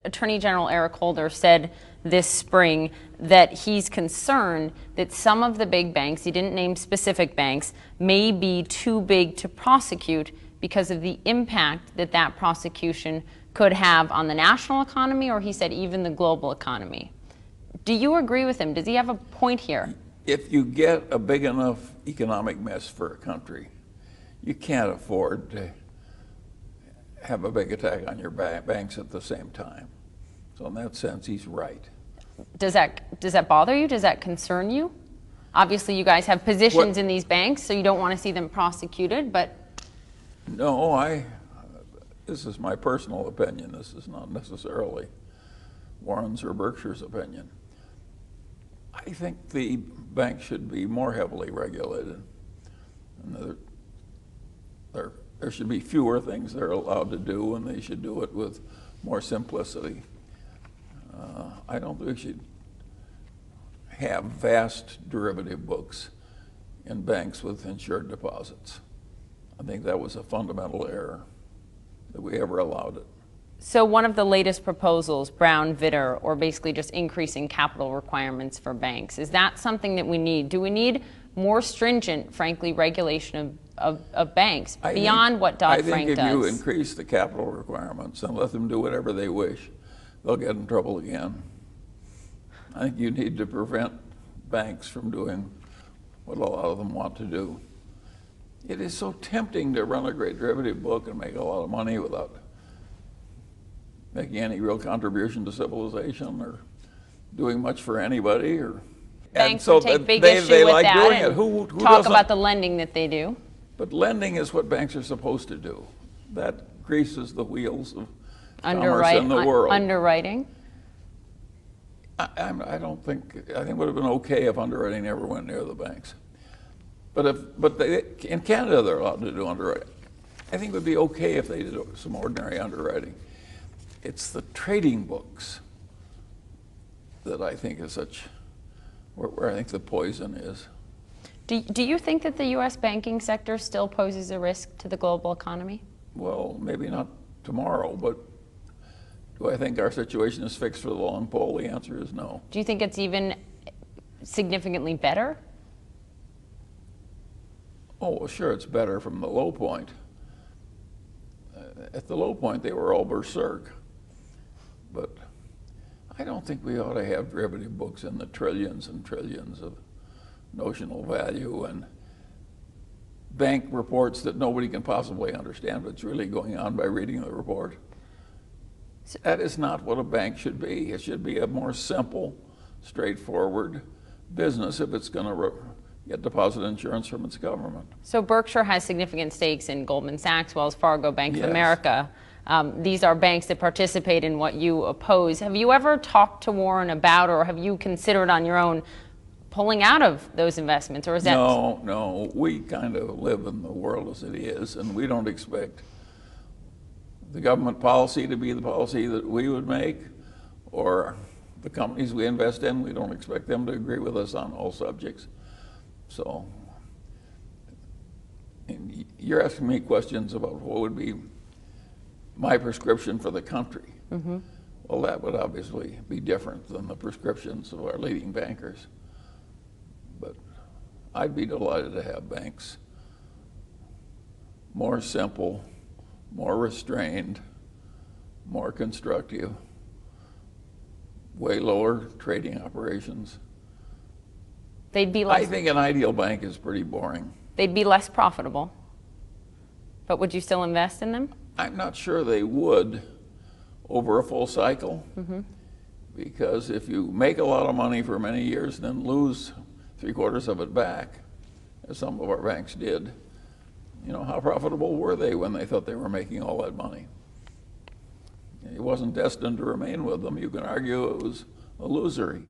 Attorney General Eric Holder said this spring that he's concerned that some of the big banks, he didn't name specific banks, may be too big to prosecute because of the impact that that prosecution could have on the national economy, or he said even the global economy. Do you agree with him? Does he have a point here? If you get a big enough economic mess for a country, you can't afford to have a big attack on your banks at the same time. So in that sense, he's right. Does that bother you? Does that concern you? Obviously, you guys have positions in these banks, so you don't want to see them prosecuted, but... No, this is my personal opinion. This is not necessarily Warren's or Berkshire's opinion. I think the banks should be more heavily regulated. And there should be fewer things they're allowed to do, and they should do it with more simplicity. I don't think we should have vast derivative books in banks with insured deposits. I think that was a fundamental error that we ever allowed it. So one of the latest proposals, Brown-Vitter, or basically just increasing capital requirements for banks, is that something that we need? Do we need more stringent, frankly, regulation of banks beyond what Dodd-Frank does? I think if you increase the capital requirements and let them do whatever they wish, they'll get in trouble again. I think you need to prevent banks from doing what a lot of them want to do. It is so tempting to run a great derivative book and make a lot of money without making any real contribution to civilization or doing much for anybody. Banks will take big issue with like that doing and it. Who talk about the lending that they do. But lending is what banks are supposed to do. That greases the wheels of commerce in the world. Underwriting? I think it would have been okay if underwriting never went near the banks. But in Canada they're allowed to do underwriting. I think it would be okay if they did some ordinary underwriting. It's the trading books that I think is where I think the poison is. Do you think that the U.S. banking sector still poses a risk to the global economy? Well, maybe not tomorrow, but do I think our situation is fixed for the long pole? The answer is no. Do you think it's even significantly better? Oh, well, sure, it's better from the low point. At the low point, they were all berserk. But I don't think we ought to have derivative books in the trillions and trillions of notional value and bank reports that nobody can possibly understand what's really going on by reading the report. That is not what a bank should be. It should be a more simple, straightforward business if it's going to get deposit insurance from its government. So Berkshire has significant stakes in Goldman Sachs, Wells Fargo, Bank of Yes. America. These are banks that participate in what you oppose. Have you ever talked to Warren about, or have you considered on your own pulling out of those investments, or is that... No, we kind of live in the world as it is, and we don't expect the government policy to be the policy that we would make, or the companies we invest in. We don't expect them to agree with us on all subjects. So you're asking me questions about what would be my prescription for the country. Mm-hmm. Well, that would obviously be different than the prescriptions of our leading bankers. But I'd be delighted to have banks more simple, more restrained, more constructive, way lower trading operations. They'd be less... I think an ideal bank is pretty boring. They'd be less profitable. But would you still invest in them? I'm not sure they would over a full cycle. Mm-hmm. Because if you make a lot of money for many years and then lose 3/4 of it back, as some of our banks did, how profitable were they when they thought they were making all that money? It wasn't destined to remain with them. You can argue it was illusory.